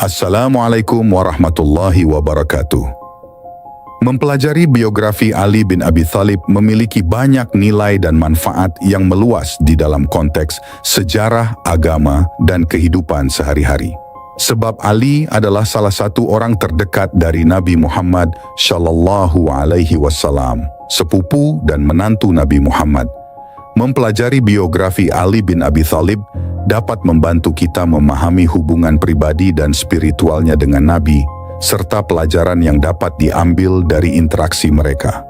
Assalamualaikum warahmatullahi wabarakatuh. Mempelajari biografi Ali bin Abi Thalib memiliki banyak nilai dan manfaat yang meluas di dalam konteks sejarah, agama, dan kehidupan sehari-hari. Sebab Ali adalah salah satu orang terdekat dari Nabi Muhammad Shallallahu Alaihi Wasallam, sepupu dan menantu Nabi Muhammad. Mempelajari biografi Ali bin Abi Thalib dapat membantu kita memahami hubungan pribadi dan spiritualnya dengan Nabi, serta pelajaran yang dapat diambil dari interaksi mereka.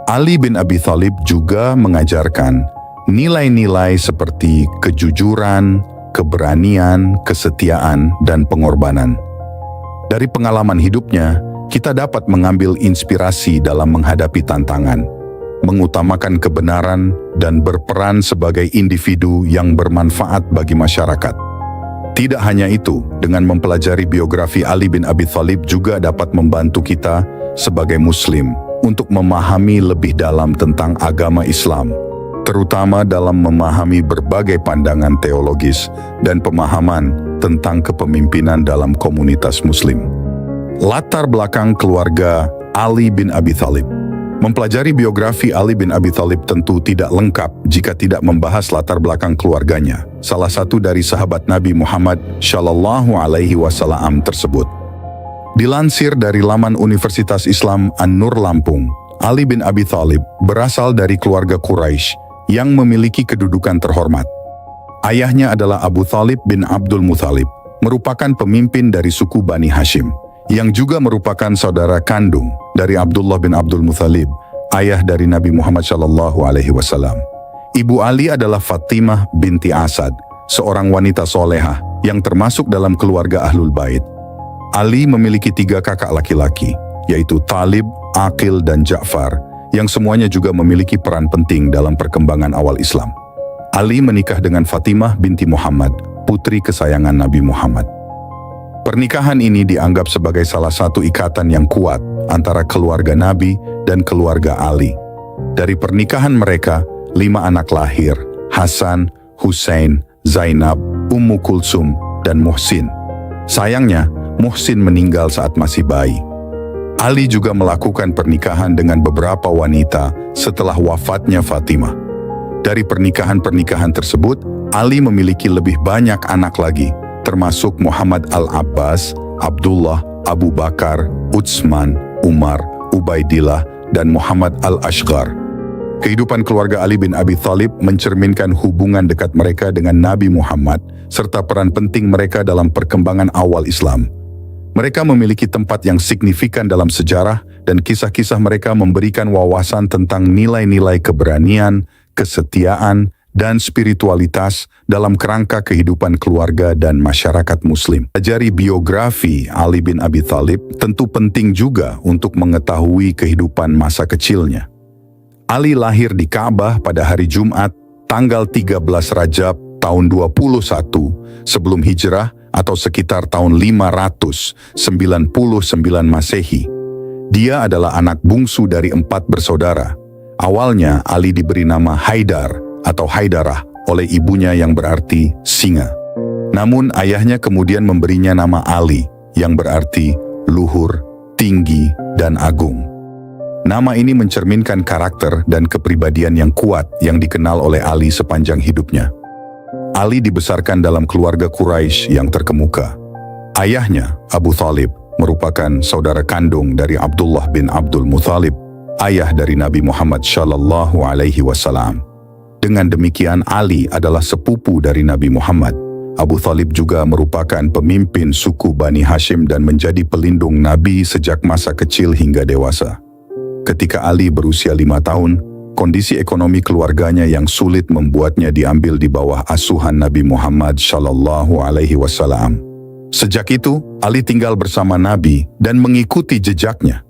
Ali bin Abi Thalib juga mengajarkan nilai-nilai seperti kejujuran, keberanian, kesetiaan, dan pengorbanan. Dari pengalaman hidupnya, kita dapat mengambil inspirasi dalam menghadapi tantangan, mengutamakan kebenaran, dan berperan sebagai individu yang bermanfaat bagi masyarakat. Tidak hanya itu, dengan mempelajari biografi Ali bin Abi Thalib juga dapat membantu kita sebagai Muslim untuk memahami lebih dalam tentang agama Islam, terutama dalam memahami berbagai pandangan teologis dan pemahaman tentang kepemimpinan dalam komunitas Muslim. Latar belakang keluarga Ali bin Abi Thalib. Mempelajari biografi Ali bin Abi Thalib tentu tidak lengkap jika tidak membahas latar belakang keluarganya, salah satu dari sahabat Nabi Muhammad Shallallahu Alaihi Wasallam tersebut. Dilansir dari laman Universitas Islam An-Nur Lampung, Ali bin Abi Thalib berasal dari keluarga Quraisy yang memiliki kedudukan terhormat. Ayahnya adalah Abu Thalib bin Abdul Muthalib, merupakan pemimpin dari suku Bani Hashim, yang juga merupakan saudara kandung dari Abdullah bin Abdul Muthalib, ayah dari Nabi Muhammad Shallallahu Alaihi Wasallam. Ibu Ali adalah Fatimah binti Asad, seorang wanita solehah yang termasuk dalam keluarga Ahlul Bait. Ali memiliki 3 kakak laki-laki, yaitu Talib, Aqil, dan Ja'far, yang semuanya juga memiliki peran penting dalam perkembangan awal Islam. Ali menikah dengan Fatimah binti Muhammad, putri kesayangan Nabi Muhammad. Pernikahan ini dianggap sebagai salah satu ikatan yang kuat antara keluarga Nabi dan keluarga Ali. Dari pernikahan mereka, 5 anak lahir: Hasan, Husain, Zainab, Ummu Kulsum, dan Muhsin. Sayangnya, Muhsin meninggal saat masih bayi. Ali juga melakukan pernikahan dengan beberapa wanita setelah wafatnya Fatimah. Dari pernikahan-pernikahan tersebut, Ali memiliki lebih banyak anak lagi, termasuk Muhammad Al-Abbas, Abdullah, Abu Bakar, Utsman, Umar, Ubaidillah, dan Muhammad Al-Ashqar. Kehidupan keluarga Ali bin Abi Thalib mencerminkan hubungan dekat mereka dengan Nabi Muhammad, serta peran penting mereka dalam perkembangan awal Islam. Mereka memiliki tempat yang signifikan dalam sejarah, dan kisah-kisah mereka memberikan wawasan tentang nilai-nilai keberanian, kesetiaan, dan spiritualitas dalam kerangka kehidupan keluarga dan masyarakat Muslim. Pelajari biografi Ali bin Abi Thalib tentu penting juga untuk mengetahui kehidupan masa kecilnya. Ali lahir di Ka'bah pada hari Jumat, tanggal 13 Rajab tahun 21 sebelum Hijrah atau sekitar tahun 599 Masehi. Dia adalah anak bungsu dari 4 bersaudara. Awalnya Ali diberi nama Haidar atau Haidarah oleh ibunya yang berarti singa. Namun ayahnya kemudian memberinya nama Ali yang berarti luhur, tinggi, dan agung. Nama ini mencerminkan karakter dan kepribadian yang kuat yang dikenal oleh Ali sepanjang hidupnya. Ali dibesarkan dalam keluarga Quraisy yang terkemuka. Ayahnya, Abu Thalib, merupakan saudara kandung dari Abdullah bin Abdul Muthalib, ayah dari Nabi Muhammad Shallallahu Alaihi Wasallam. Dengan demikian, Ali adalah sepupu dari Nabi Muhammad. Abu Thalib juga merupakan pemimpin suku Bani Hashim dan menjadi pelindung Nabi sejak masa kecil hingga dewasa. Ketika Ali berusia 5 tahun, kondisi ekonomi keluarganya yang sulit membuatnya diambil di bawah asuhan Nabi Muhammad Shallallahu Alaihi Wasallam. Sejak itu, Ali tinggal bersama Nabi dan mengikuti jejaknya.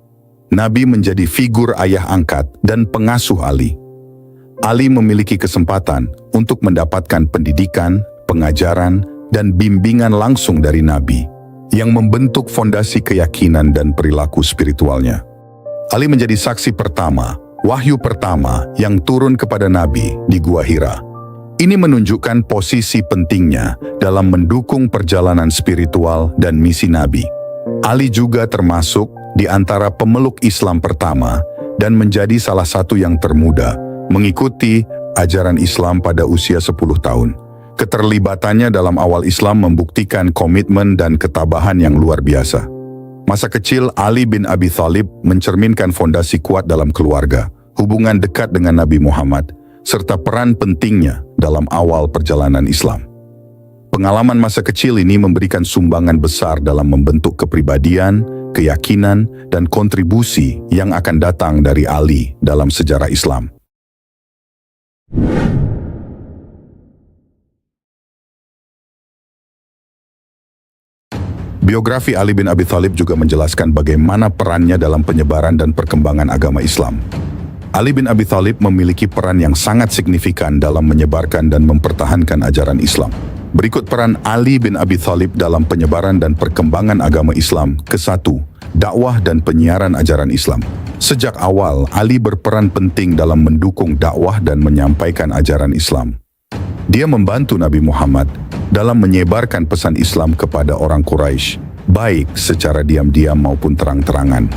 Nabi menjadi figur ayah angkat dan pengasuh Ali. Ali memiliki kesempatan untuk mendapatkan pendidikan, pengajaran, dan bimbingan langsung dari Nabi yang membentuk fondasi keyakinan dan perilaku spiritualnya. Ali menjadi saksi pertama, wahyu pertama yang turun kepada Nabi di Gua Hira. Ini menunjukkan posisi pentingnya dalam mendukung perjalanan spiritual dan misi Nabi. Ali juga termasuk di antara pemeluk Islam pertama dan menjadi salah satu yang termuda mengikuti ajaran Islam pada usia 10 tahun. Keterlibatannya dalam awal Islam membuktikan komitmen dan ketabahan yang luar biasa. Masa kecil Ali bin Abi Thalib mencerminkan fondasi kuat dalam keluarga, hubungan dekat dengan Nabi Muhammad, serta peran pentingnya dalam awal perjalanan Islam. Pengalaman masa kecil ini memberikan sumbangan besar dalam membentuk kepribadian, keyakinan, dan kontribusi yang akan datang dari Ali dalam sejarah Islam. Biografi Ali bin Abi Thalib juga menjelaskan bagaimana perannya dalam penyebaran dan perkembangan agama Islam. Ali bin Abi Thalib memiliki peran yang sangat signifikan dalam menyebarkan dan mempertahankan ajaran Islam. Berikut peran Ali bin Abi Thalib dalam penyebaran dan perkembangan agama Islam. Ke-1, dakwah dan penyiaran ajaran Islam. Sejak awal, Ali berperan penting dalam mendukung dakwah dan menyampaikan ajaran Islam. Dia membantu Nabi Muhammad dalam menyebarkan pesan Islam kepada orang Quraisy, baik secara diam-diam maupun terang-terangan.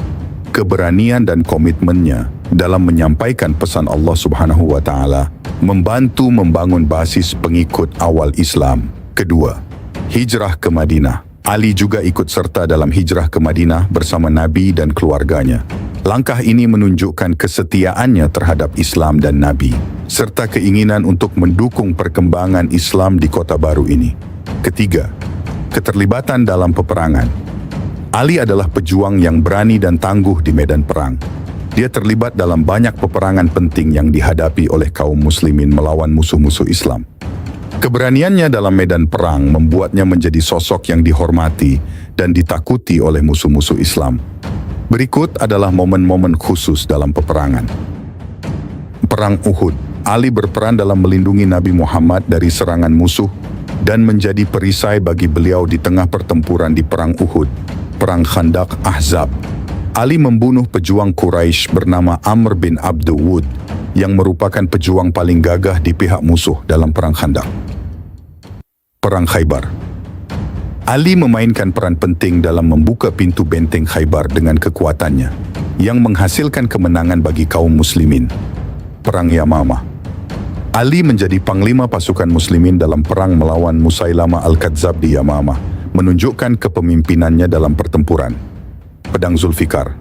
Keberanian dan komitmennya dalam menyampaikan pesan Allah Subhanahu wa Ta'ala membantu membangun basis pengikut awal Islam. Kedua, hijrah ke Madinah. Ali juga ikut serta dalam hijrah ke Madinah bersama Nabi dan keluarganya. Langkah ini menunjukkan kesetiaannya terhadap Islam dan Nabi, serta keinginan untuk mendukung perkembangan Islam di kota baru ini. Ketiga, keterlibatan dalam peperangan. Ali adalah pejuang yang berani dan tangguh di medan perang. Dia terlibat dalam banyak peperangan penting yang dihadapi oleh kaum muslimin melawan musuh-musuh Islam. Keberaniannya dalam medan perang membuatnya menjadi sosok yang dihormati dan ditakuti oleh musuh-musuh Islam. Berikut adalah momen-momen khusus dalam peperangan. Perang Uhud. Ali berperan dalam melindungi Nabi Muhammad dari serangan musuh dan menjadi perisai bagi beliau di tengah pertempuran di Perang Uhud, Perang Khandaq Ahzab. Ali membunuh pejuang Quraisy bernama Amr bin Abdu Wud yang merupakan pejuang paling gagah di pihak musuh dalam Perang Khandaq. Perang Khaybar. Ali memainkan peran penting dalam membuka pintu benteng Khaybar dengan kekuatannya, yang menghasilkan kemenangan bagi kaum muslimin. Perang Yamamah. Ali menjadi panglima pasukan muslimin dalam perang melawan Musailamah Al-Kadzab di Yamamah, menunjukkan kepemimpinannya dalam pertempuran. Pedang Zulfikar.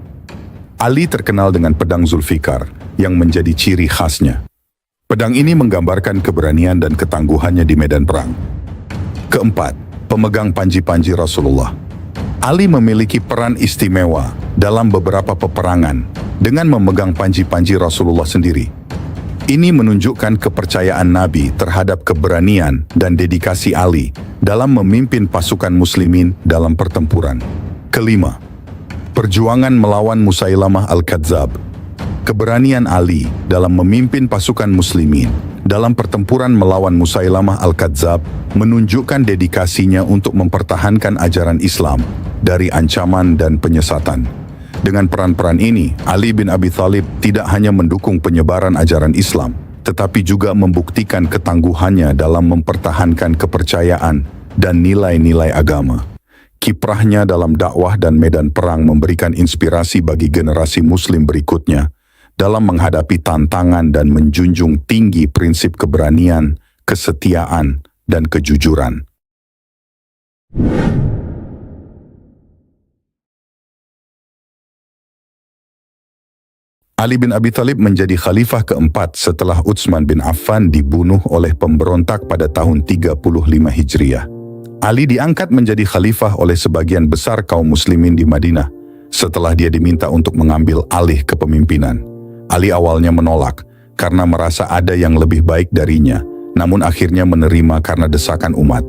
Ali terkenal dengan pedang Zulfikar, yang menjadi ciri khasnya. Pedang ini menggambarkan keberanian dan ketangguhannya di medan perang. Keempat, pemegang panji-panji Rasulullah. Ali memiliki peran istimewa dalam beberapa peperangan dengan memegang panji-panji Rasulullah sendiri. Ini menunjukkan kepercayaan Nabi terhadap keberanian dan dedikasi Ali dalam memimpin pasukan muslimin dalam pertempuran. Kelima, perjuangan melawan Musailamah Al-Kadzab. Keberanian Ali dalam memimpin pasukan muslimin dalam pertempuran melawan Musailamah Al-Kadzab menunjukkan dedikasinya untuk mempertahankan ajaran Islam dari ancaman dan penyesatan. Dengan peran-peran ini, Ali bin Abi Thalib tidak hanya mendukung penyebaran ajaran Islam, tetapi juga membuktikan ketangguhannya dalam mempertahankan kepercayaan dan nilai-nilai agama. Kiprahnya dalam dakwah dan medan perang memberikan inspirasi bagi generasi Muslim berikutnya dalam menghadapi tantangan dan menjunjung tinggi prinsip keberanian, kesetiaan, dan kejujuran. Ali bin Abi Thalib menjadi khalifah keempat setelah Utsman bin Affan dibunuh oleh pemberontak pada tahun 35 Hijriah. Ali diangkat menjadi khalifah oleh sebagian besar kaum muslimin di Madinah setelah dia diminta untuk mengambil alih kepemimpinan. Ali awalnya menolak karena merasa ada yang lebih baik darinya, namun akhirnya menerima karena desakan umat.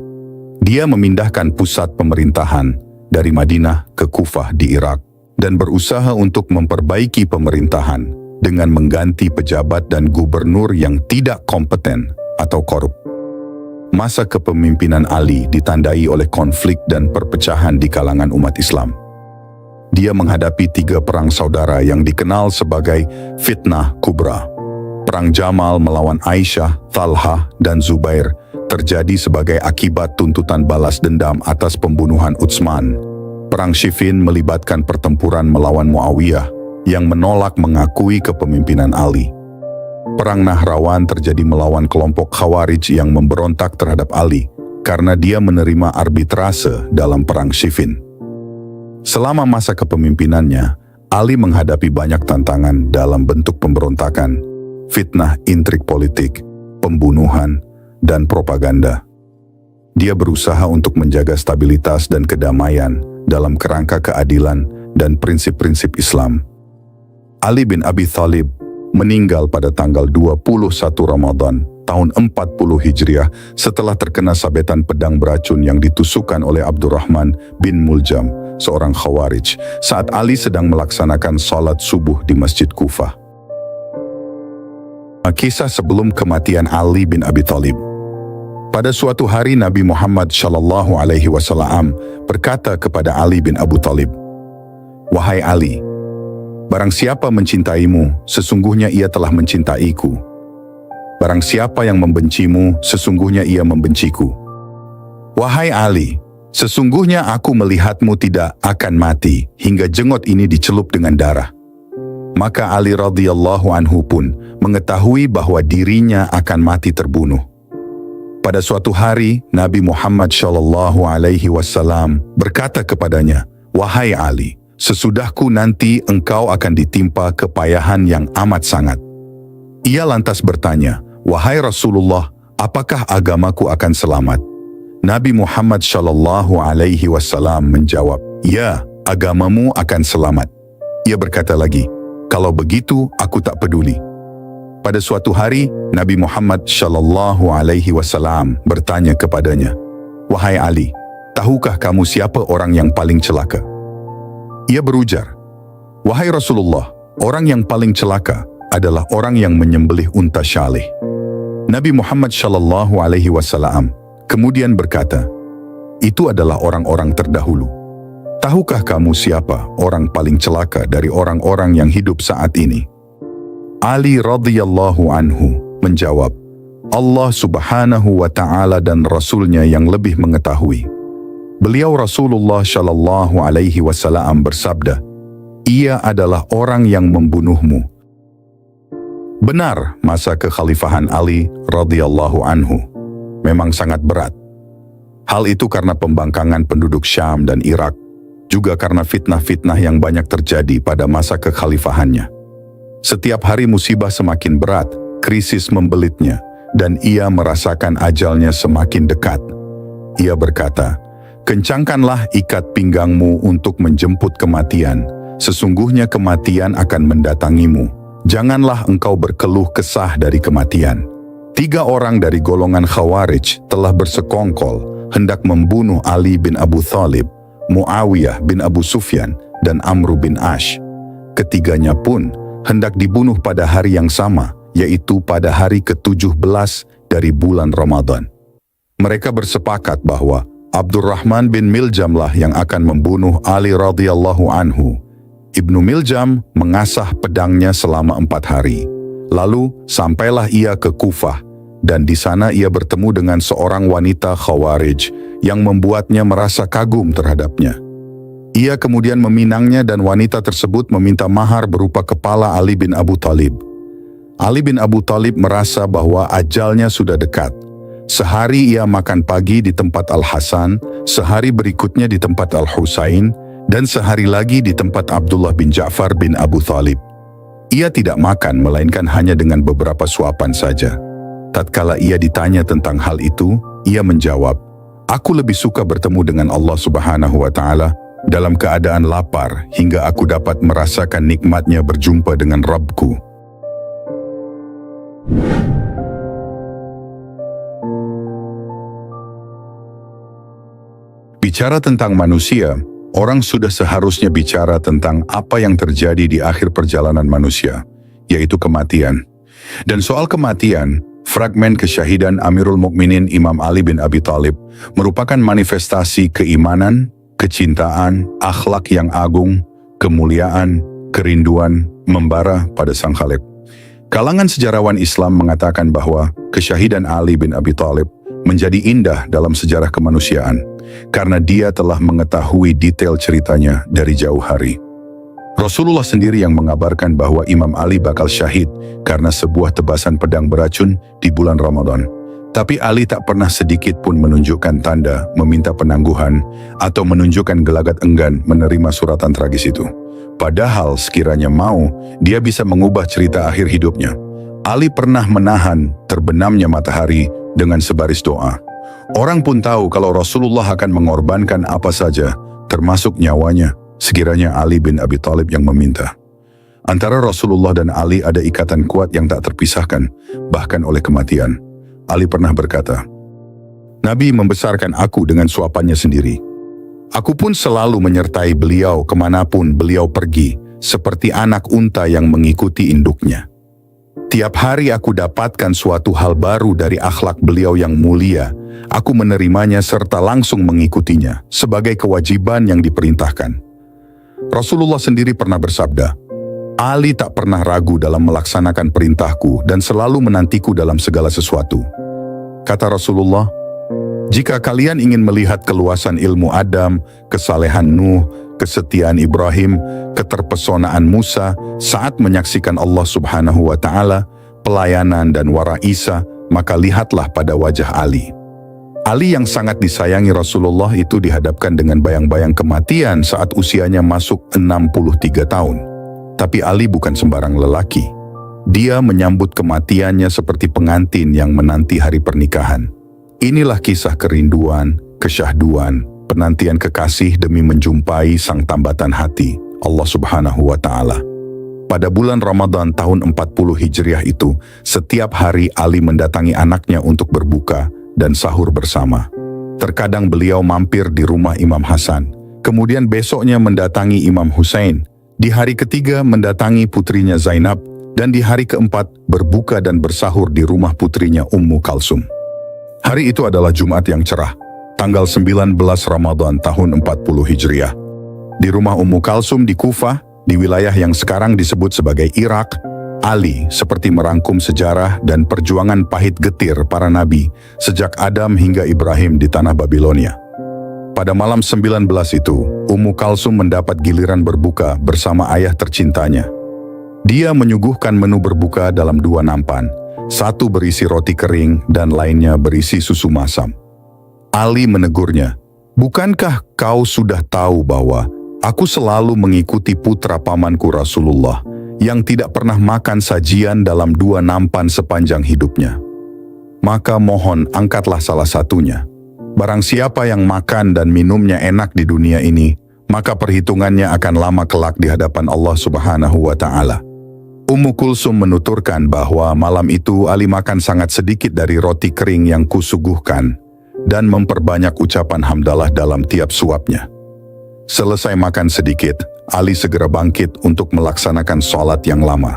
Dia memindahkan pusat pemerintahan dari Madinah ke Kufah di Irak dan berusaha untuk memperbaiki pemerintahan dengan mengganti pejabat dan gubernur yang tidak kompeten atau korup. Masa kepemimpinan Ali ditandai oleh konflik dan perpecahan di kalangan umat Islam. Dia menghadapi 3 perang saudara yang dikenal sebagai fitnah kubra. Perang Jamal melawan Aisyah, Talha, dan Zubair terjadi sebagai akibat tuntutan balas dendam atas pembunuhan Utsman. Perang Siffin melibatkan pertempuran melawan Muawiyah yang menolak mengakui kepemimpinan Ali. Perang Nahrawan terjadi melawan kelompok Khawarij yang memberontak terhadap Ali karena dia menerima arbitrase dalam Perang Siffin. Selama masa kepemimpinannya, Ali menghadapi banyak tantangan dalam bentuk pemberontakan, fitnah intrik politik, pembunuhan, dan propaganda. Dia berusaha untuk menjaga stabilitas dan kedamaian dalam kerangka keadilan dan prinsip-prinsip Islam. Ali bin Abi Thalib meninggal pada tanggal 21 Ramadan tahun 40 Hijriah setelah terkena sabetan pedang beracun yang ditusukkan oleh Abdurrahman bin Muljam, seorang Khawarij, saat Ali sedang melaksanakan salat subuh di Masjid Kufah. Kisah sebelum kematian Ali bin Abi Thalib. Pada suatu hari Nabi Muhammad SAW berkata kepada Ali bin Abu Thalib, "Wahai Ali, barang siapa mencintaimu, sesungguhnya ia telah mencintaiku. Barang siapa yang membencimu, sesungguhnya ia membenciku. Wahai Ali, sesungguhnya aku melihatmu tidak akan mati hingga jenggot ini dicelup dengan darah." Maka Ali radhiyallahu anhu pun mengetahui bahwa dirinya akan mati terbunuh. Pada suatu hari, Nabi Muhammad SAW berkata kepadanya, "Wahai Ali, sesudahku nanti engkau akan ditimpa kepayahan yang amat sangat." Ia lantas bertanya, "Wahai Rasulullah, apakah agamaku akan selamat?" Nabi Muhammad SAW menjawab, "Ya, agamamu akan selamat." Ia berkata lagi, "Kalau begitu, aku tak peduli." Pada suatu hari, Nabi Muhammad SAW bertanya kepadanya, "Wahai Ali, tahukah kamu siapa orang yang paling celaka?" Ia berujar, "Wahai Rasulullah, orang yang paling celaka adalah orang yang menyembelih unta syalih." Nabi Muhammad SAW kemudian berkata, "Itu adalah orang-orang terdahulu. Tahukah kamu siapa orang paling celaka dari orang-orang yang hidup saat ini?" Ali radhiyallahu anhu menjawab, "Allah subhanahu wa ta'ala dan Rasulnya yang lebih mengetahui." Beliau Rasulullah Shallallahu Alaihi Wasallam bersabda, "Ia adalah orang yang membunuhmu." Benar, masa kekhalifahan Ali radhiyallahu anhu memang sangat berat. Hal itu karena pembangkangan penduduk Syam dan Irak, juga karena fitnah-fitnah yang banyak terjadi pada masa kekhalifahannya. Setiap hari musibah semakin berat, krisis membelitnya, dan ia merasakan ajalnya semakin dekat. Ia berkata, "Kencangkanlah ikat pinggangmu untuk menjemput kematian. Sesungguhnya kematian akan mendatangimu. Janganlah engkau berkeluh kesah dari kematian." 3 orang dari golongan Khawarij telah bersekongkol hendak membunuh Ali bin Abu Thalib, Muawiyah bin Abu Sufyan, dan Amr bin Ash. Ketiganya pun hendak dibunuh pada hari yang sama, yaitu pada hari ke-17 dari bulan Ramadan. Mereka bersepakat bahwa Abdurrahman bin Miljamlah yang akan membunuh Ali radhiyallahu anhu. Ibnu Miljam mengasah pedangnya selama 4 hari. Lalu sampailah ia ke Kufah, dan di sana ia bertemu dengan seorang wanita Khawarij yang membuatnya merasa kagum terhadapnya. Ia kemudian meminangnya dan wanita tersebut meminta mahar berupa kepala Ali bin Abu Thalib. Ali bin Abu Thalib merasa bahwa ajalnya sudah dekat. Sehari ia makan pagi di tempat Al-Hasan, sehari berikutnya di tempat Al-Husain, dan sehari lagi di tempat Abdullah bin Ja'far bin Abu Thalib. Ia tidak makan melainkan hanya dengan beberapa suapan saja. Tatkala ia ditanya tentang hal itu, ia menjawab, "Aku lebih suka bertemu dengan Allah Subhanahu wa Ta'ala dalam keadaan lapar hingga aku dapat merasakan nikmatnya berjumpa dengan Rabbku." Bicara tentang manusia, orang sudah seharusnya bicara tentang apa yang terjadi di akhir perjalanan manusia, yaitu kematian. Dan soal kematian, fragmen kesyahidan Amirul Mukminin Imam Ali bin Abi Thalib merupakan manifestasi keimanan, kecintaan, akhlak yang agung, kemuliaan, kerinduan, membara pada Sang Khalik. Kalangan sejarawan Islam mengatakan bahwa kesyahidan Ali bin Abi Thalib menjadi indah dalam sejarah kemanusiaan karena dia telah mengetahui detail ceritanya dari jauh hari. Rasulullah sendiri yang mengabarkan bahwa Imam Ali bakal syahid karena sebuah tebasan pedang beracun di bulan Ramadan. Tapi Ali tak pernah sedikit pun menunjukkan tanda meminta penangguhan atau menunjukkan gelagat enggan menerima suratan tragis itu. Padahal sekiranya mau, dia bisa mengubah cerita akhir hidupnya. Ali pernah menahan terbenamnya matahari dengan sebaris doa. Orang pun tahu kalau Rasulullah akan mengorbankan apa saja, termasuk nyawanya, sekiranya Ali bin Abi Thalib yang meminta. Antara Rasulullah dan Ali ada ikatan kuat yang tak terpisahkan, bahkan oleh kematian. Ali pernah berkata, "Nabi membesarkan aku dengan suapannya sendiri. Aku pun selalu menyertai beliau kemanapun beliau pergi, seperti anak unta yang mengikuti induknya. Tiap hari aku dapatkan suatu hal baru dari akhlak beliau yang mulia. Aku menerimanya serta langsung mengikutinya sebagai kewajiban yang diperintahkan." Rasulullah sendiri pernah bersabda, "Ali tak pernah ragu dalam melaksanakan perintahku dan selalu menantiku dalam segala sesuatu." Kata Rasulullah, "Jika kalian ingin melihat keluasan ilmu Adam, kesalehan Nuh, kesetiaan Ibrahim, keterpesonaan Musa saat menyaksikan Allah Subhanahu wa Ta'ala, pelayanan dan wara Isa, maka lihatlah pada wajah Ali." Ali yang sangat disayangi Rasulullah itu dihadapkan dengan bayang-bayang kematian saat usianya masuk 63 tahun. Tapi Ali bukan sembarang lelaki. Dia menyambut kematiannya seperti pengantin yang menanti hari pernikahan. Inilah kisah kerinduan, kesyahduan, penantian kekasih demi menjumpai sang tambatan hati, Allah Subhanahu wa Ta'ala. Pada bulan Ramadan tahun 40 Hijriah itu, setiap hari Ali mendatangi anaknya untuk berbuka dan sahur bersama. Terkadang beliau mampir di rumah Imam Hasan, kemudian besoknya mendatangi Imam Hussein, di hari ketiga mendatangi putrinya Zainab, dan di hari keempat berbuka dan bersahur di rumah putrinya Ummu Kalsum. Hari itu adalah Jumat yang cerah, tanggal 19 Ramadan tahun 40 Hijriah. Di rumah Ummu Kalsum di Kufah, di wilayah yang sekarang disebut sebagai Irak, Ali seperti merangkum sejarah dan perjuangan pahit getir para nabi sejak Adam hingga Ibrahim di tanah Babilonia. Pada malam 19 itu, Ummu Kalsum mendapat giliran berbuka bersama ayah tercintanya. Dia menyuguhkan menu berbuka dalam 2 nampan, satu berisi roti kering dan lainnya berisi susu masam. Ali menegurnya, "Bukankah kau sudah tahu bahwa aku selalu mengikuti putra pamanku Rasulullah yang tidak pernah makan sajian dalam 2 nampan sepanjang hidupnya? Maka mohon angkatlah salah satunya. Barang siapa yang makan dan minumnya enak di dunia ini, maka perhitungannya akan lama kelak di hadapan Allah Subhanahu wa Ta'ala." Ummu Kulsum menuturkan bahwa malam itu Ali makan sangat sedikit dari roti kering yang kusuguhkan dan memperbanyak ucapan hamdalah dalam tiap suapnya. Selesai makan sedikit, Ali segera bangkit untuk melaksanakan sholat yang lama.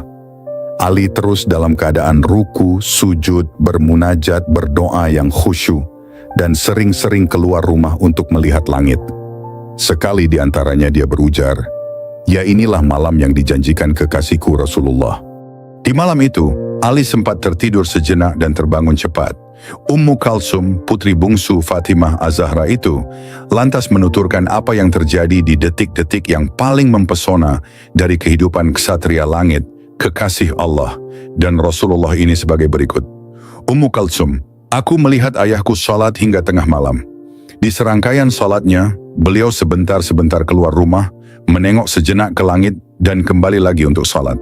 Ali terus dalam keadaan ruku, sujud, bermunajat, berdoa yang khusyuk, dan sering-sering keluar rumah untuk melihat langit. Sekali di antaranya dia berujar, "Ya inilah malam yang dijanjikan kekasihku Rasulullah." Di malam itu, Ali sempat tertidur sejenak dan terbangun cepat. Ummu Kalsum, putri bungsu Fatimah Az-Zahra itu, lantas menuturkan apa yang terjadi di detik-detik yang paling mempesona dari kehidupan ksatria langit, kekasih Allah, dan Rasulullah ini sebagai berikut. Ummu Kalsum, "Aku melihat ayahku salat hingga tengah malam. Di serangkaian salatnya, beliau sebentar-sebentar keluar rumah, menengok sejenak ke langit dan kembali lagi untuk salat.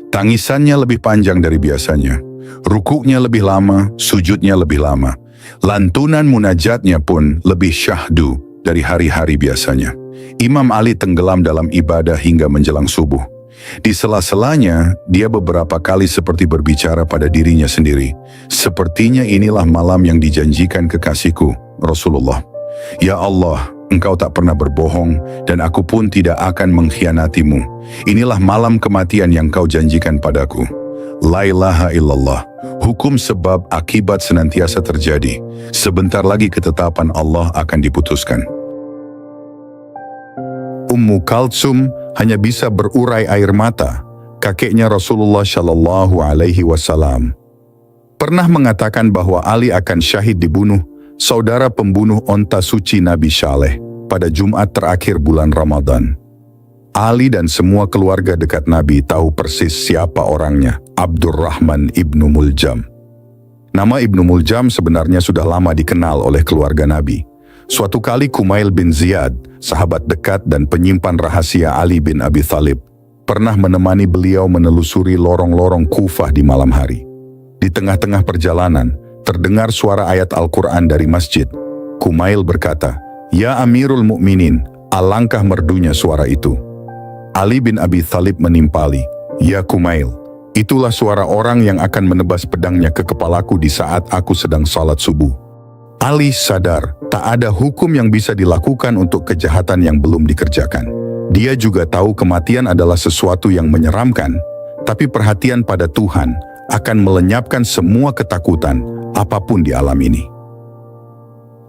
Tangisannya lebih panjang dari biasanya. Rukuknya lebih lama, sujudnya lebih lama. Lantunan munajatnya pun lebih syahdu dari hari-hari biasanya. Imam Ali tenggelam dalam ibadah hingga menjelang subuh. Di sela-selanya, dia beberapa kali seperti berbicara pada dirinya sendiri. Sepertinya inilah malam yang dijanjikan kekasihku, Rasulullah. Ya Allah, Engkau tak pernah berbohong dan aku pun tidak akan mengkhianatimu. Inilah malam kematian yang Kau janjikan padaku. La ilaha illallah. Hukum sebab akibat senantiasa terjadi. Sebentar lagi ketetapan Allah akan diputuskan." Ummu Kalsum hanya bisa berurai air mata kakeknya Rasulullah Shallallahu Alaihi Wasallam, pernah mengatakan bahwa Ali akan syahid dibunuh saudara pembunuh onta suci Nabi Saleh pada Jumat terakhir bulan Ramadan. Ali dan semua keluarga dekat Nabi tahu persis siapa orangnya, Abdurrahman ibnu Muljam. Nama Ibnu Muljam sebenarnya sudah lama dikenal oleh keluarga Nabi. Suatu kali Kumail bin Ziyad, sahabat dekat dan penyimpan rahasia Ali bin Abi Thalib, pernah menemani beliau menelusuri lorong-lorong Kufah di malam hari. Di tengah-tengah perjalanan, terdengar suara ayat Al-Quran dari masjid. Kumail berkata, "Ya Amirul Mukminin," alangkah merdunya suara itu. Ali bin Abi Thalib menimpali, "Ya Kumail, itulah suara orang yang akan menebas pedangnya ke kepalaku di saat aku sedang salat subuh." Ali sadar, tak ada hukum yang bisa dilakukan untuk kejahatan yang belum dikerjakan. Dia juga tahu kematian adalah sesuatu yang menyeramkan, tapi perhatian pada Tuhan akan melenyapkan semua ketakutan apapun di alam ini.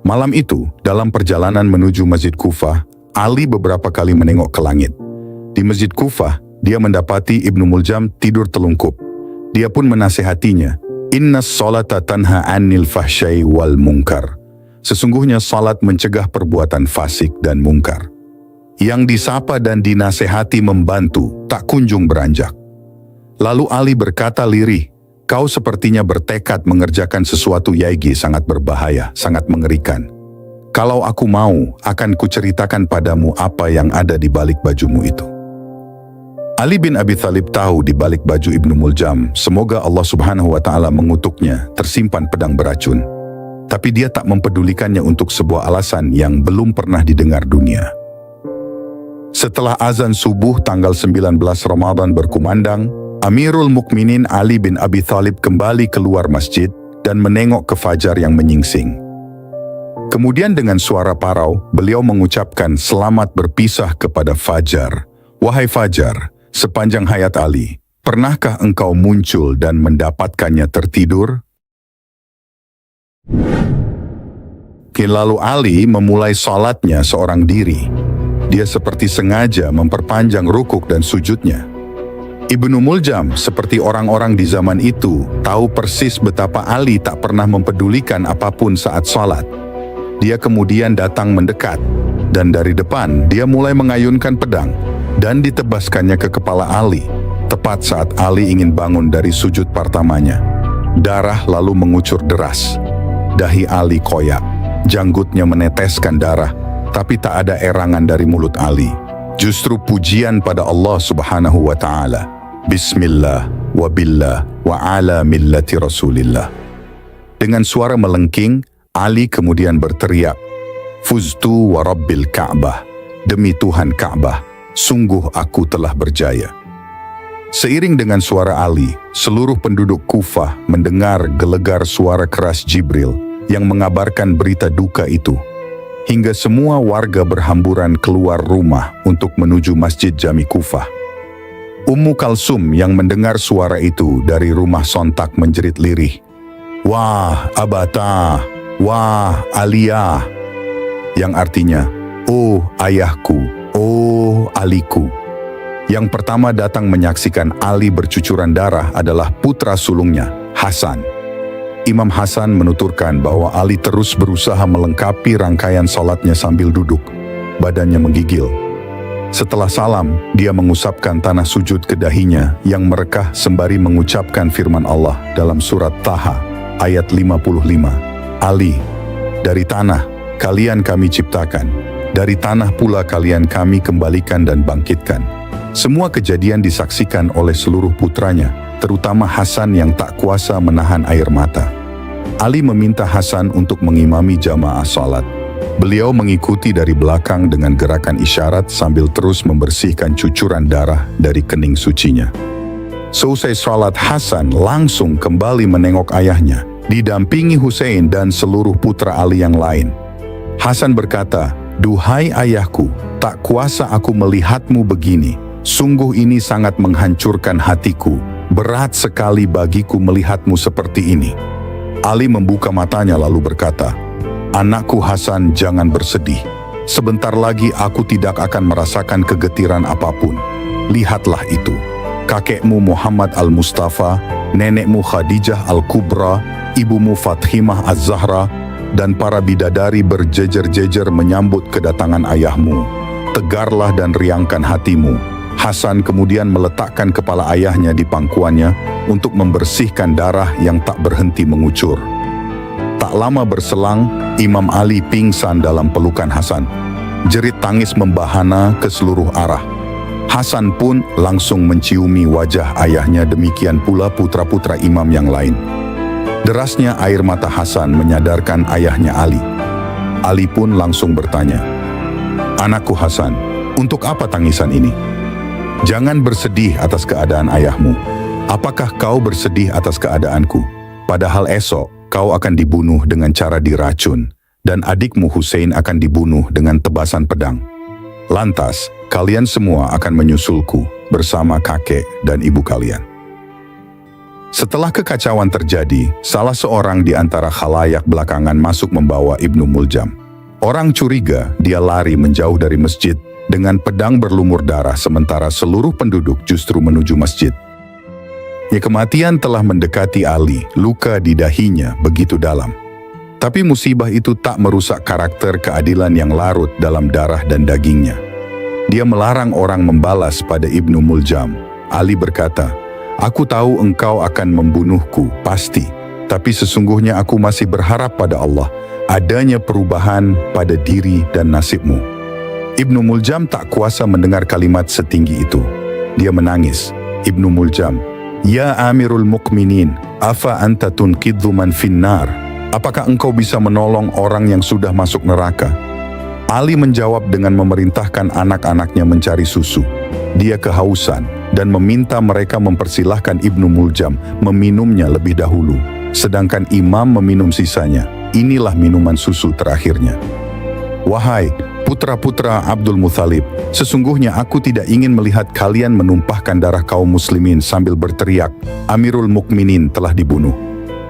Malam itu, dalam perjalanan menuju Masjid Kufah, Ali beberapa kali menengok ke langit. Di Masjid Kufah, dia mendapati Ibnu Muljam tidur telungkup. Dia pun menasihatinya, "Innas sholata tanha 'anil fahsyai wal munkar." Sesungguhnya salat mencegah perbuatan fasik dan mungkar. Yang disapa dan dinasehati membantu, tak kunjung beranjak. Lalu Ali berkata lirih, "Kau sepertinya bertekad mengerjakan sesuatu yaigi sangat berbahaya, sangat mengerikan. Kalau aku mau, akan kuceritakan padamu apa yang ada di balik bajumu itu." Ali bin Abi Thalib tahu di balik baju Ibnu Muljam, semoga Allah Subhanahu wa Ta'ala mengutuknya, tersimpan pedang beracun. Tapi dia tak mempedulikannya untuk sebuah alasan yang belum pernah didengar dunia. Setelah azan subuh tanggal 19 Ramadan berkumandang, Amirul Mukminin Ali bin Abi Thalib kembali keluar masjid dan menengok ke fajar yang menyingsing. Kemudian dengan suara parau, beliau mengucapkan selamat berpisah kepada fajar. "Wahai fajar, sepanjang hayat Ali, pernahkah engkau muncul dan mendapatkannya tertidur?" Lalu Ali memulai salatnya seorang diri. Dia seperti sengaja memperpanjang rukuk dan sujudnya. Ibnu Muljam, seperti orang-orang di zaman itu, tahu persis betapa Ali tak pernah mempedulikan apapun saat salat. Dia kemudian datang mendekat, dan dari depan dia mulai mengayunkan pedang dan ditebaskannya ke kepala Ali, tepat saat Ali ingin bangun dari sujud pertamanya. Darah lalu mengucur deras. Dahi Ali koyak, janggutnya meneteskan darah, tapi tak ada erangan dari mulut Ali. Justru pujian pada Allah Subhanahu wa Ta'ala. Bismillah wa billah wa ala millati Rasulillah. Dengan suara melengking, Ali kemudian berteriak, "Fuztu wa rabbil Ka'bah." Demi Tuhan Ka'bah, sungguh aku telah berjaya. Seiring dengan suara Ali, seluruh penduduk Kufah mendengar gelegar suara keras Jibril yang mengabarkan berita duka itu. Hingga semua warga berhamburan keluar rumah untuk menuju Masjid Jami Kufah. Ummu Kalsum yang mendengar suara itu dari rumah sontak menjerit lirih, "Wah Abata, wah Aliyah," yang artinya, "Oh ayahku, oh Aliku." Yang pertama datang menyaksikan Ali bercucuran darah adalah putra sulungnya, Hasan. Imam Hasan menuturkan bahwa Ali terus berusaha melengkapi rangkaian salatnya sambil duduk, badannya menggigil. Setelah salam, dia mengusapkan tanah sujud ke dahinya yang merekah sembari mengucapkan firman Allah dalam surat Taha, ayat 55. "Ali, dari tanah kalian kami ciptakan, dari tanah pula kalian kami kembalikan dan bangkitkan." Semua kejadian disaksikan oleh seluruh putranya, terutama Hasan yang tak kuasa menahan air mata. Ali meminta Hasan untuk mengimami jamaah salat. Beliau mengikuti dari belakang dengan gerakan isyarat sambil terus membersihkan cucuran darah dari kening sucinya. Seusai salat, Hasan langsung kembali menengok ayahnya, didampingi Hussein dan seluruh putra Ali yang lain. Hasan berkata, "Duhai ayahku, tak kuasa aku melihatmu begini. Sungguh ini sangat menghancurkan hatiku. Berat sekali bagiku melihatmu seperti ini." Ali membuka matanya lalu berkata, "Anakku Hasan, jangan bersedih. Sebentar lagi aku tidak akan merasakan kegetiran apapun. Lihatlah itu." kakekmu Muhammad Al-Mustafa, nenekmu Khadijah Al-Kubra, ibumu Fatimah Az-Zahra, dan para bidadari berjejer-jejer menyambut kedatangan ayahmu. Tegarlah dan riangkan hatimu. Hasan kemudian meletakkan kepala ayahnya di pangkuannya untuk membersihkan darah yang tak berhenti mengucur. Tak lama berselang, Imam Ali pingsan dalam pelukan Hasan. Jerit tangis membahana ke seluruh arah. Hasan pun langsung menciumi wajah ayahnya, demikian pula putra-putra imam yang lain. Derasnya air mata Hasan menyadarkan ayahnya Ali. Ali pun langsung bertanya, "Anakku Hasan, untuk apa tangisan ini? Jangan bersedih atas keadaan ayahmu. Apakah kau bersedih atas keadaanku? Padahal esok kau akan dibunuh dengan cara diracun, dan adikmu Hussein akan dibunuh dengan tebasan pedang. Lantas, kalian semua akan menyusulku bersama kakek dan ibu kalian." Setelah kekacauan terjadi, salah seorang di antara khalayak belakangan masuk membawa Ibnu Muljam. Orang curiga dia lari menjauh dari masjid dengan pedang berlumur darah, sementara seluruh penduduk justru menuju masjid. Kematian telah mendekati Ali, luka di dahinya begitu dalam. Tapi musibah itu tak merusak karakter keadilan yang larut dalam darah dan dagingnya. Dia melarang orang membalas pada Ibnu Muljam. Ali berkata, "Aku tahu engkau akan membunuhku, pasti. Tapi sesungguhnya aku masih berharap pada Allah adanya perubahan pada diri dan nasibmu." Ibnu Muljam tak kuasa mendengar kalimat setinggi itu. Dia menangis. Ibnu Muljam, "Ya Amirul Mukminin, afa anta tunqidhu man finnar?" Apakah engkau bisa menolong orang yang sudah masuk neraka? Ali menjawab dengan memerintahkan anak-anaknya mencari susu. Dia kehausan dan meminta mereka mempersilahkan Ibnu Muljam meminumnya lebih dahulu, sedangkan imam meminum sisanya. Inilah minuman susu terakhirnya. "Wahai putra-putra Abdul Muthalib, sesungguhnya aku tidak ingin melihat kalian menumpahkan darah kaum muslimin sambil berteriak, 'Amirul Mukminin telah dibunuh.'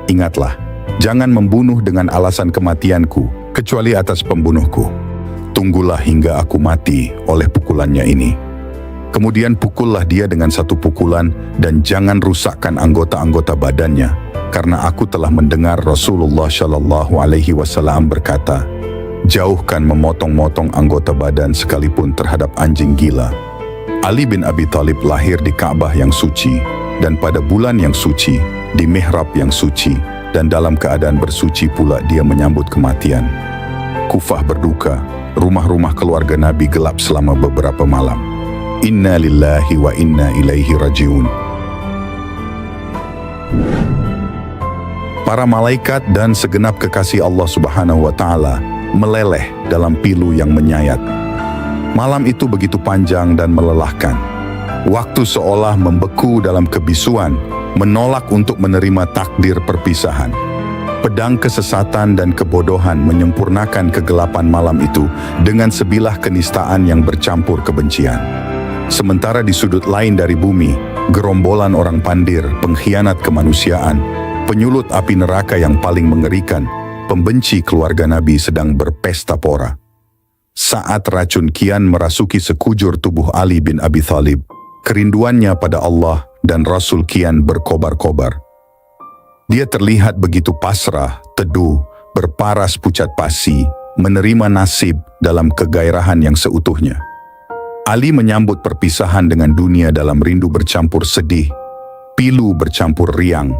Ingatlah, jangan membunuh dengan alasan kematianku, kecuali atas pembunuhku. Tunggulah hingga aku mati oleh pukulannya ini. Kemudian pukullah dia dengan satu pukulan dan jangan rusakkan anggota-anggota badannya, karena aku telah mendengar Rasulullah Shallallahu Alaihi Wasallam berkata, jauhkan memotong-motong anggota badan sekalipun terhadap anjing gila." Ali bin Abi Thalib lahir di Ka'bah yang suci, dan pada bulan yang suci, di mihrab yang suci, dan dalam keadaan bersuci pula dia menyambut kematian. Kufah berduka, rumah-rumah keluarga Nabi gelap selama beberapa malam. Inna lillahi wa inna ilaihi rajiun. Para malaikat dan segenap kekasih Allah Subhanahu wa Ta'ala meleleh dalam pilu yang menyayat. Malam itu begitu panjang dan melelahkan. Waktu seolah membeku dalam kebisuan, menolak untuk menerima takdir perpisahan. Pedang kesesatan dan kebodohan menyempurnakan kegelapan malam itu dengan sebilah kenistaan yang bercampur kebencian. Sementara di sudut lain dari bumi, gerombolan orang pandir, pengkhianat kemanusiaan, penyulut api neraka yang paling mengerikan, pembenci keluarga Nabi sedang berpesta pora. Saat racun kian merasuki sekujur tubuh Ali bin Abi Thalib, kerinduannya pada Allah dan Rasul kian berkobar-kobar. Dia terlihat begitu pasrah, teduh, berparas pucat pasi, menerima nasib dalam kegairahan yang seutuhnya. Ali menyambut perpisahan dengan dunia dalam rindu bercampur sedih, pilu bercampur riang,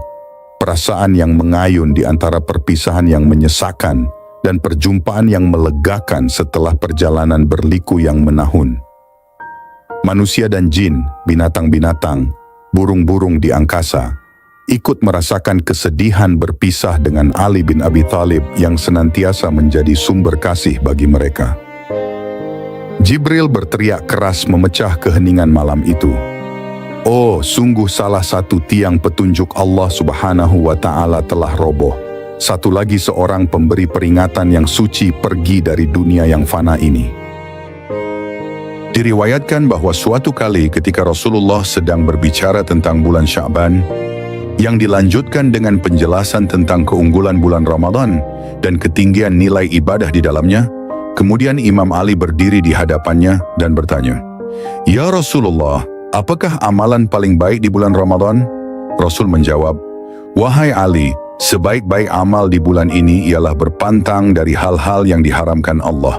perasaan yang mengayun di antara perpisahan yang menyesakan dan perjumpaan yang melegakan setelah perjalanan berliku yang menahun. Manusia dan jin, binatang-binatang, burung-burung di angkasa, ikut merasakan kesedihan berpisah dengan Ali bin Abi Thalib yang senantiasa menjadi sumber kasih bagi mereka. Jibril berteriak keras memecah keheningan malam itu. Oh, sungguh salah satu tiang petunjuk Allah Subhanahu wa Ta'ala telah roboh. Satu lagi seorang pemberi peringatan yang suci pergi dari dunia yang fana ini. Diriwayatkan bahwa suatu kali ketika Rasulullah sedang berbicara tentang bulan Sya'ban, yang dilanjutkan dengan penjelasan tentang keunggulan bulan Ramadan dan ketinggian nilai ibadah di dalamnya, kemudian Imam Ali berdiri di hadapannya dan bertanya, "Ya Rasulullah, apakah amalan paling baik di bulan Ramadan? Rasul menjawab, wahai Ali, sebaik-baik amal di bulan ini ialah berpantang dari hal-hal yang diharamkan Allah.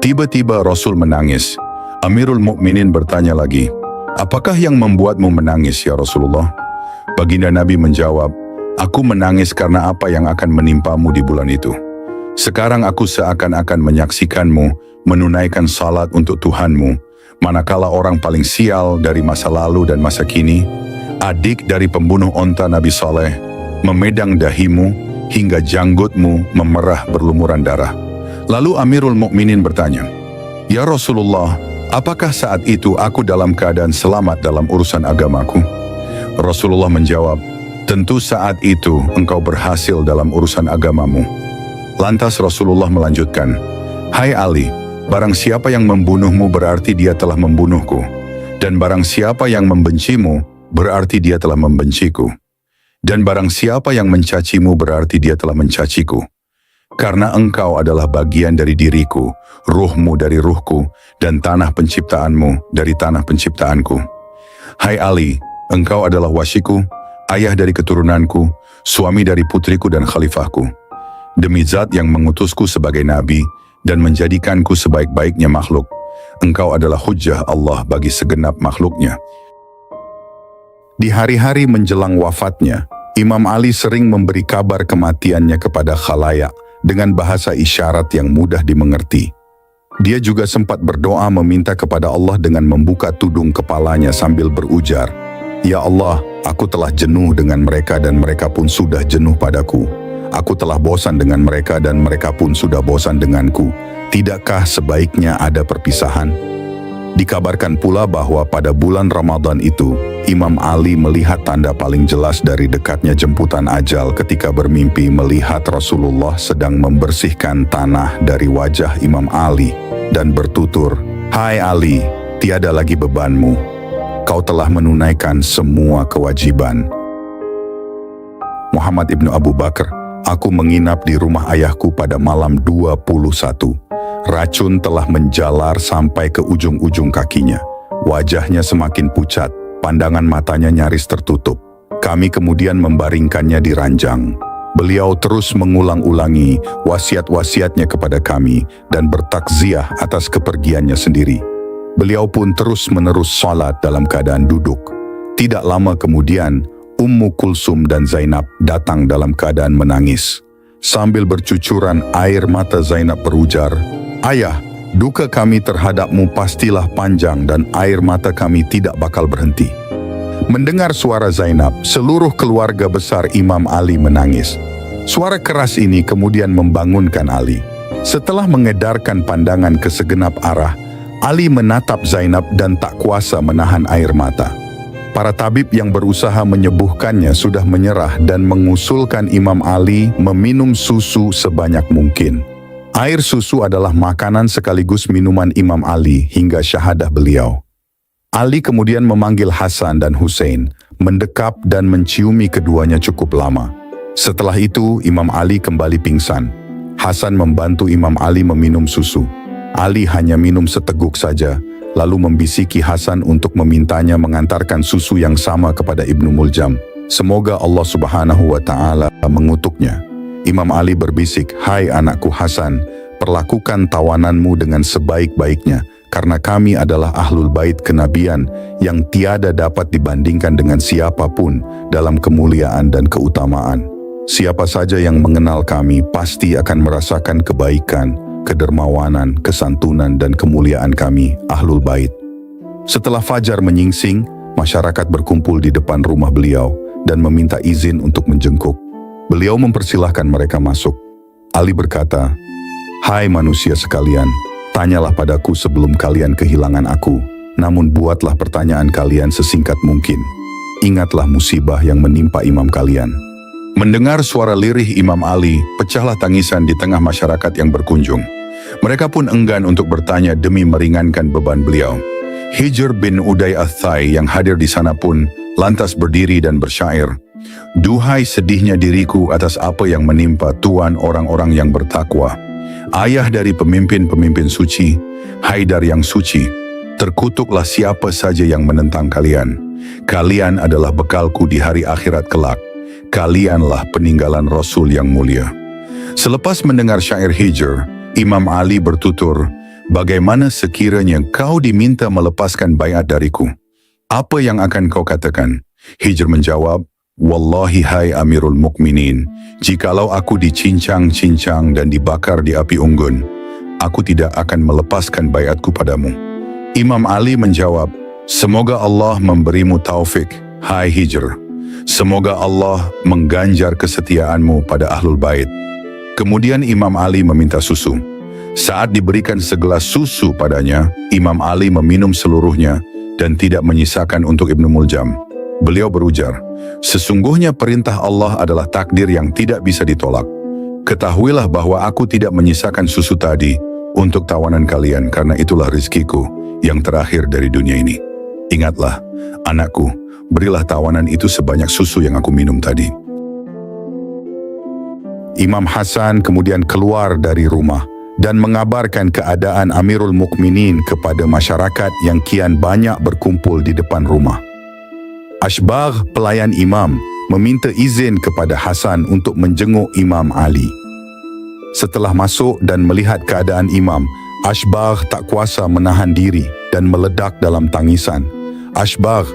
Tiba-tiba Rasul menangis. Amirul Mukminin bertanya lagi, apakah yang membuatmu menangis ya Rasulullah? Baginda Nabi menjawab, aku menangis karena apa yang akan menimpamu di bulan itu. Sekarang aku seakan-akan menyaksikanmu menunaikan salat untuk Tuhanmu, manakala orang paling sial dari masa lalu dan masa kini, adik dari pembunuh onta Nabi Saleh, memedang dahimu hingga janggutmu memerah berlumuran darah. Lalu Amirul Mukminin bertanya, ya Rasulullah, apakah saat itu aku dalam keadaan selamat dalam urusan agamaku? Rasulullah menjawab, tentu saat itu engkau berhasil dalam urusan agamamu. Lantas Rasulullah melanjutkan, hai Ali, barang siapa yang membunuhmu berarti dia telah membunuhku, dan barang siapa yang membencimu berarti dia telah membenciku, dan barang siapa yang mencacimu berarti dia telah mencaciku. Karena engkau adalah bagian dari diriku, ruhmu dari ruhku, dan tanah penciptaanmu dari tanah penciptaanku. Hai Ali, engkau adalah wasiku, ayah dari keturunanku, suami dari putriku dan khalifahku. Demi zat yang mengutusku sebagai nabi dan menjadikanku sebaik-baiknya makhluk, engkau adalah hujjah Allah bagi segenap makhluknya. Di hari-hari menjelang wafatnya, Imam Ali sering memberi kabar kematiannya kepada khalayak dengan bahasa isyarat yang mudah dimengerti. Dia juga sempat berdoa meminta kepada Allah dengan membuka tudung kepalanya sambil berujar, ya Allah, aku telah jenuh dengan mereka dan mereka pun sudah jenuh padaku. Aku telah bosan dengan mereka dan mereka pun sudah bosan denganku. Tidakkah sebaiknya ada perpisahan? Dikabarkan pula bahwa pada bulan Ramadan itu, Imam Ali melihat tanda paling jelas dari dekatnya jemputan ajal ketika bermimpi melihat Rasulullah sedang membersihkan tanah dari wajah Imam Ali dan bertutur, hai Ali, tiada lagi bebanmu. Kau telah menunaikan semua kewajiban. Muhammad ibnu Abu Bakar, aku menginap di rumah ayahku pada malam 21. Racun telah menjalar sampai ke ujung-ujung kakinya. Wajahnya semakin pucat, pandangan matanya nyaris tertutup. Kami kemudian membaringkannya di ranjang. Beliau terus mengulang-ulangi wasiat-wasiatnya kepada kami dan bertakziah atas kepergiannya sendiri. Beliau pun terus-menerus salat dalam keadaan duduk. Tidak lama kemudian, Ummu Kulsum dan Zainab datang dalam keadaan menangis. Sambil bercucuran air mata Zainab berujar, ayah, duka kami terhadapmu pastilah panjang dan air mata kami tidak bakal berhenti. Mendengar suara Zainab, seluruh keluarga besar Imam Ali menangis. Suara keras ini kemudian membangunkan Ali. Setelah mengedarkan pandangan ke segenap arah, Ali menatap Zainab dan tak kuasa menahan air mata. Para tabib yang berusaha menyembuhkannya sudah menyerah dan mengusulkan Imam Ali meminum susu sebanyak mungkin. Air susu adalah makanan sekaligus minuman Imam Ali hingga syahadah beliau. Ali kemudian memanggil Hasan dan Hussein, mendekap dan menciumi keduanya cukup lama. Setelah itu, Imam Ali kembali pingsan. Hasan membantu Imam Ali meminum susu. Ali hanya minum seteguk saja, lalu membisiki Hasan untuk memintanya mengantarkan susu yang sama kepada Ibnu Muljam. Semoga Allah Subhanahu wa Ta'ala mengutuknya. Imam Ali berbisik, hai anakku Hasan, perlakukan tawananmu dengan sebaik-baiknya, karena kami adalah ahlul bait kenabian yang tiada dapat dibandingkan dengan siapapun dalam kemuliaan dan keutamaan. Siapa saja yang mengenal kami pasti akan merasakan kebaikan, kedermawanan, kesantunan dan kemuliaan kami, ahlul bait. Setelah fajar menyingsing, masyarakat berkumpul di depan rumah beliau dan meminta izin untuk menjenguk. Beliau mempersilahkan mereka masuk. Ali berkata, hai manusia sekalian, tanyalah padaku sebelum kalian kehilangan aku, namun buatlah pertanyaan kalian sesingkat mungkin. Ingatlah musibah yang menimpa imam kalian. Mendengar suara lirih Imam Ali, pecahlah tangisan di tengah masyarakat yang berkunjung. Mereka pun enggan untuk bertanya demi meringankan beban beliau. Hijr bin Uday Ath-Thai yang hadir di sana pun lantas berdiri dan bersyair, duhai sedihnya diriku atas apa yang menimpa tuan orang-orang yang bertakwa. Ayah dari pemimpin-pemimpin suci, Haidar yang suci, Terkutuklah siapa saja yang menentang kalian. Kalian adalah bekalku di hari akhirat kelak. Kalianlah peninggalan Rasul yang mulia. Selepas mendengar syair Hijr, Imam Ali bertutur, bagaimana sekiranya kau diminta melepaskan baiat dariku? Apa yang akan kau katakan? Hijr menjawab, wallahi hai Amirul Mukminin, jikalau aku dicincang-cincang dan dibakar di api unggun, aku tidak akan melepaskan baiatku padamu. Imam Ali menjawab, semoga Allah memberimu taufik, hai Hijr. Semoga Allah mengganjar kesetiaanmu pada Ahlul Bait. Kemudian Imam Ali meminta susu. Saat diberikan segelas susu padanya, Imam Ali meminum seluruhnya dan tidak menyisakan untuk Ibnu Muljam. Beliau berujar, sesungguhnya perintah Allah adalah takdir yang tidak bisa ditolak. Ketahuilah bahwa aku tidak menyisakan susu tadi untuk tawanan kalian karena itulah rizkiku yang terakhir dari dunia ini. Ingatlah, anakku, berilah tawanan itu sebanyak susu yang aku minum tadi. Imam Hasan kemudian keluar dari rumah dan mengabarkan keadaan Amirul Mukminin kepada masyarakat yang kian banyak berkumpul di depan rumah. Ashbagh, pelayan imam, meminta izin kepada Hasan untuk menjenguk Imam Ali. Setelah masuk dan melihat keadaan imam, Ashbagh tak kuasa menahan diri dan meledak dalam tangisan. Ashbagh,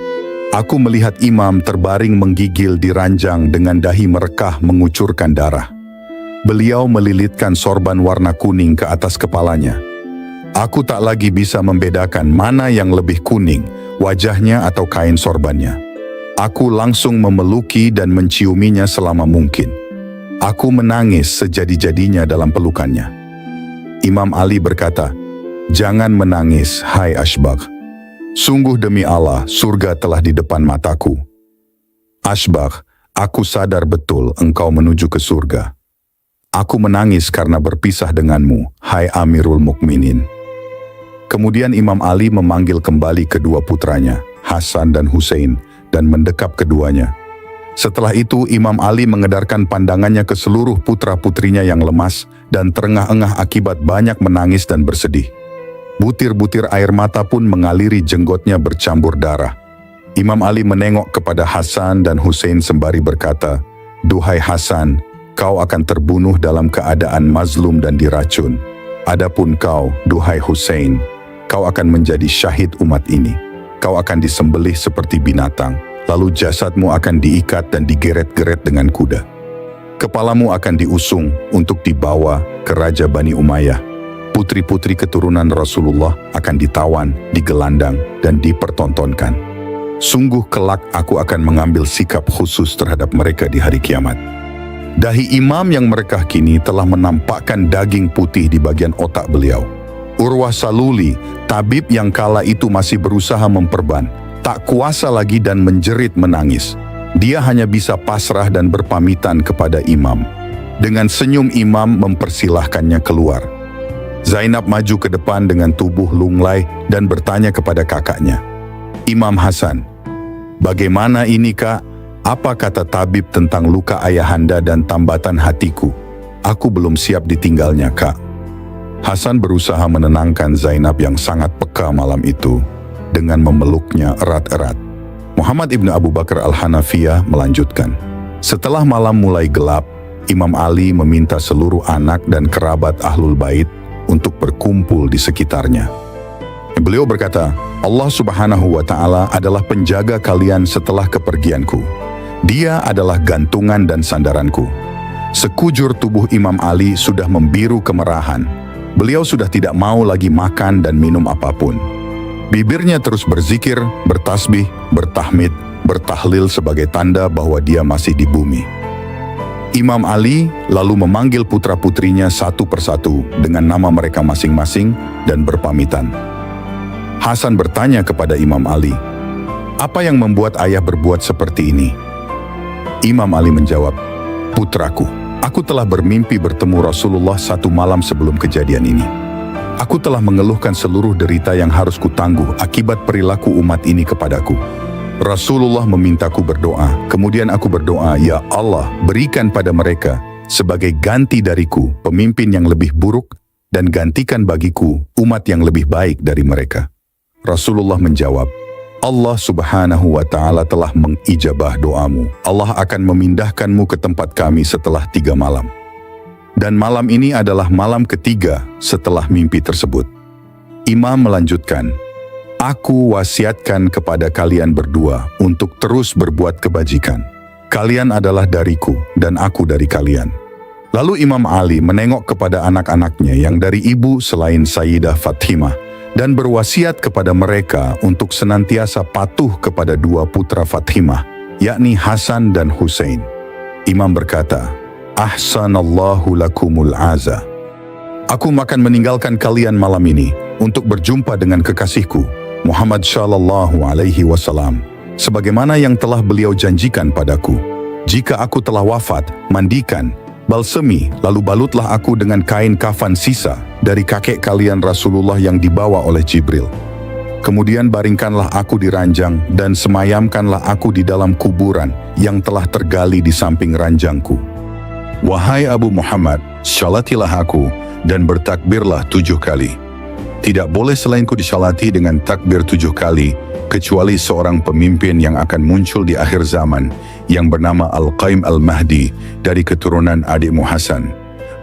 aku melihat imam terbaring menggigil di ranjang dengan dahi merekah mengucurkan darah. Beliau melilitkan sorban warna kuning ke atas kepalanya. Aku tak lagi bisa membedakan mana yang lebih kuning, wajahnya atau kain sorbannya. Aku langsung memeluki dan menciuminya selama mungkin. Aku menangis sejadi-jadinya dalam pelukannya. Imam Ali berkata, jangan menangis, hai Ashbagh. Sungguh demi Allah, surga telah di depan mataku. Ashbagh, aku sadar betul engkau menuju ke surga. Aku menangis karena berpisah denganmu, hai Amirul Mukminin. Kemudian Imam Ali memanggil kembali kedua putranya, Hasan dan Hussein, dan mendekap keduanya. Setelah itu Imam Ali mengedarkan pandangannya ke seluruh putra-putrinya yang lemas dan terengah-engah akibat banyak menangis dan bersedih. Butir-butir air mata pun mengaliri jenggotnya bercampur darah. Imam Ali menengok kepada Hasan dan Hussein sembari berkata, duhai Hasan, kau akan terbunuh dalam keadaan mazlum dan diracun. Adapun kau, duhai Hussein, kau akan menjadi syahid umat ini. Kau akan disembelih seperti binatang, lalu jasadmu akan diikat dan digeret-geret dengan kuda. Kepalamu akan diusung untuk dibawa ke Raja Bani Umayyah. Putri-putri keturunan Rasulullah akan ditawan, digelandang, dan dipertontonkan. Sungguh kelak aku akan mengambil sikap khusus terhadap mereka di hari kiamat. Dahi imam yang merekah kini telah menampakkan daging putih di bagian otak beliau. Urwah Saluli, tabib yang kala itu masih berusaha memperban, tak kuasa lagi dan menjerit menangis. Dia hanya bisa pasrah dan berpamitan kepada imam. Dengan senyum imam mempersilahkannya keluar. Zainab maju ke depan dengan tubuh lunglai dan bertanya kepada kakaknya, Imam Hasan, bagaimana ini kak? Apa kata tabib tentang luka ayahanda dan tambatan hatiku? Aku belum siap ditinggalnya, Kak. Hasan berusaha menenangkan Zainab yang sangat peka malam itu dengan memeluknya erat-erat. Muhammad ibn Abu Bakar al-Hanafiyah melanjutkan, setelah malam mulai gelap, Imam Ali meminta seluruh anak dan kerabat Ahlul Bait untuk berkumpul di sekitarnya. Beliau berkata, Allah Subhanahu wa Ta'ala adalah penjaga kalian setelah kepergianku. Dia adalah gantungan dan sandaranku. Sekujur tubuh Imam Ali sudah membiru kemerahan. Beliau sudah tidak mau lagi makan dan minum apapun. Bibirnya terus berzikir, bertasbih, bertahmid, bertahlil sebagai tanda bahwa dia masih di bumi. Imam Ali lalu memanggil putra-putrinya satu persatu dengan nama mereka masing-masing dan berpamitan. Hasan bertanya kepada Imam Ali, apa yang membuat ayah berbuat seperti ini? Imam Ali menjawab, putraku, aku telah bermimpi bertemu Rasulullah satu malam sebelum kejadian ini. Aku telah mengeluhkan seluruh derita yang harus kutangguh akibat perilaku umat ini kepadaku. Rasulullah memintaku berdoa, kemudian aku berdoa, ya Allah, berikan pada mereka sebagai ganti dariku pemimpin yang lebih buruk dan gantikan bagiku umat yang lebih baik dari mereka. Rasulullah menjawab, Allah subhanahu wa ta'ala telah mengijabah doamu. Allah akan memindahkanmu ke tempat kami setelah 3 malam. Dan malam ini adalah malam ketiga setelah mimpi tersebut. Imam melanjutkan, Aku wasiatkan kepada kalian berdua untuk terus berbuat kebajikan. Kalian adalah dariku dan aku dari kalian. Lalu Imam Ali menengok kepada anak-anaknya yang dari ibu selain Sayyidah Fatimah dan berwasiat kepada mereka untuk senantiasa patuh kepada 2 putra Fatimah, yakni Hasan dan Husain. Imam berkata, Ahsanallahu lakumul aza. Aku akan meninggalkan kalian malam ini untuk berjumpa dengan kekasihku, Muhammad sallallahu alaihi wasallam, sebagaimana yang telah beliau janjikan padaku. Jika aku telah wafat, mandikan, balsemi, lalu balutlah aku dengan kain kafan sisa dari kakek kalian Rasulullah yang dibawa oleh Jibril. Kemudian baringkanlah aku di ranjang dan semayamkanlah aku di dalam kuburan yang telah tergali di samping ranjangku. Wahai Abu Muhammad, syalatilah aku dan bertakbirlah 7 kali. Tidak boleh selainku disyalati dengan takbir 7 kali, kecuali seorang pemimpin yang akan muncul di akhir zaman, yang bernama Al-Qaim Al-Mahdi, dari keturunan adikmu Hasan.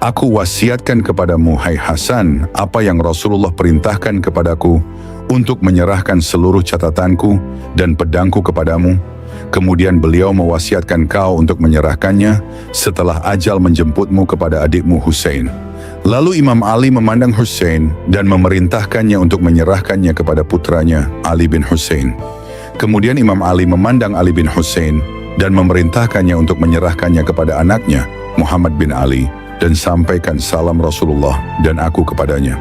Aku wasiatkan kepadamu, hai Hasan, apa yang Rasulullah perintahkan kepadaku, untuk menyerahkan seluruh catatanku dan pedangku kepadamu. Kemudian beliau mewasiatkan kau untuk menyerahkannya setelah ajal menjemputmu kepada adikmu Husain. Lalu Imam Ali memandang Husain dan memerintahkannya untuk menyerahkannya kepada putranya Ali bin Husain. Kemudian Imam Ali memandang Ali bin Husain dan memerintahkannya untuk menyerahkannya kepada anaknya Muhammad bin Ali dan sampaikan salam Rasulullah dan aku kepadanya.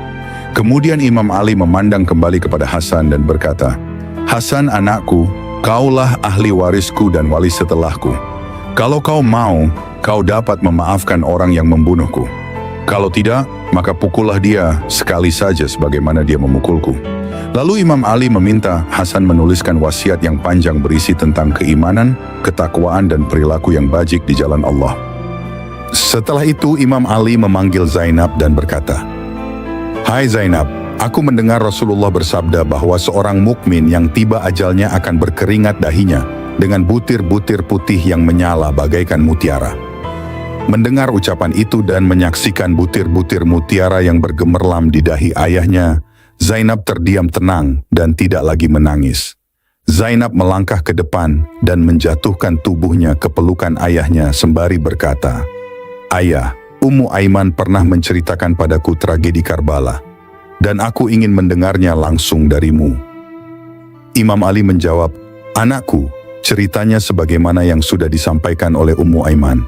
Kemudian Imam Ali memandang kembali kepada Hasan dan berkata, Hasan anakku, kaulah ahli warisku dan wali setelahku. Kalau kau mau, kau dapat memaafkan orang yang membunuhku. Kalau tidak, maka pukullah dia sekali saja sebagaimana dia memukulku. Lalu Imam Ali meminta Hasan menuliskan wasiat yang panjang berisi tentang keimanan, ketakwaan dan perilaku yang bajik di jalan Allah. Setelah itu Imam Ali memanggil Zainab dan berkata, Hai Zainab, aku mendengar Rasulullah bersabda bahwa seorang mukmin yang tiba ajalnya akan berkeringat dahinya dengan butir-butir putih yang menyala bagaikan mutiara. Mendengar ucapan itu dan menyaksikan butir-butir mutiara yang bergemerlam di dahi ayahnya, Zainab terdiam tenang dan tidak lagi menangis. Zainab melangkah ke depan dan menjatuhkan tubuhnya ke pelukan ayahnya sembari berkata, Ayah, Ummu Aiman pernah menceritakan padaku tragedi Karbala, dan aku ingin mendengarnya langsung darimu. Imam Ali menjawab, Anakku, ceritanya sebagaimana yang sudah disampaikan oleh Ummu Aiman.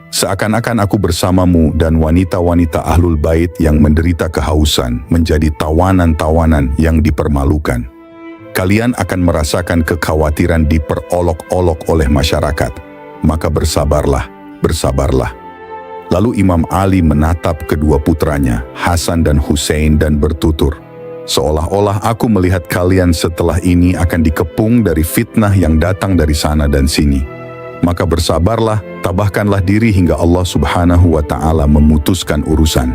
Seakan-akan aku bersamamu dan wanita-wanita Ahlul Bait yang menderita kehausan menjadi tawanan-tawanan yang dipermalukan. Kalian akan merasakan kekhawatiran diperolok-olok oleh masyarakat. Maka bersabarlah, bersabarlah. Lalu Imam Ali menatap kedua putranya, Hasan dan Husain, dan bertutur, seolah-olah aku melihat kalian setelah ini akan dikepung dari fitnah yang datang dari sana dan sini. Maka bersabarlah, tabahkanlah diri hingga Allah subhanahu wa ta'ala memutuskan urusan.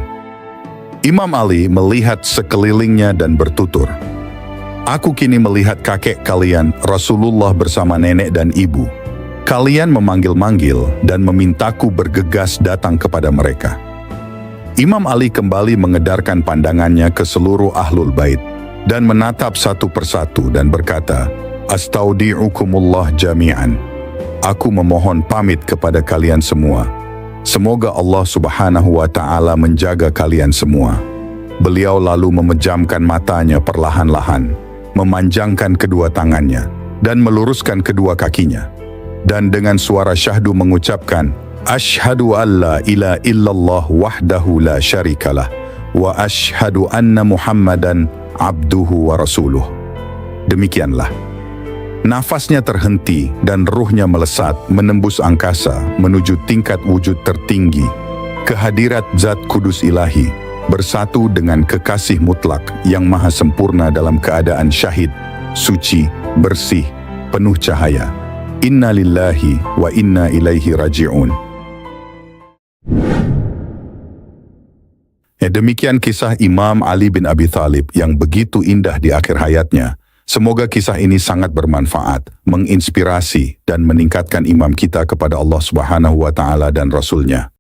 Imam Ali melihat sekelilingnya dan bertutur, Aku kini melihat kakek kalian Rasulullah bersama nenek dan ibu. Kalian memanggil-manggil dan memintaku bergegas datang kepada mereka. Imam Ali kembali mengedarkan pandangannya ke seluruh Ahlul Bait dan menatap satu persatu dan berkata, Astaudi'ukumullah jami'an. Aku memohon pamit kepada kalian semua. Semoga Allah subhanahu wa ta'ala menjaga kalian semua. Beliau lalu memejamkan matanya perlahan-lahan, memanjangkan kedua tangannya, dan meluruskan kedua kakinya. Dan dengan suara syahdu mengucapkan, Ashhadu an la ilaha illallah wahdahu la syarikalah, wa ashhadu anna Muhammadan abduhu wa rasuluh. Demikianlah. Nafasnya terhenti dan ruhnya melesat menembus angkasa menuju tingkat wujud tertinggi, kehadirat Zat Kudus Ilahi, bersatu dengan kekasih mutlak yang maha sempurna dalam keadaan syahid, suci, bersih, penuh cahaya. Inna lillahi wa inna ilaihi raji'un. Demikian kisah Imam Ali bin Abi Thalib yang begitu indah di akhir hayatnya. Semoga kisah ini sangat bermanfaat, menginspirasi, dan meningkatkan imam kita kepada Allah Subhanahu wa Ta'ala dan Rasul-Nya.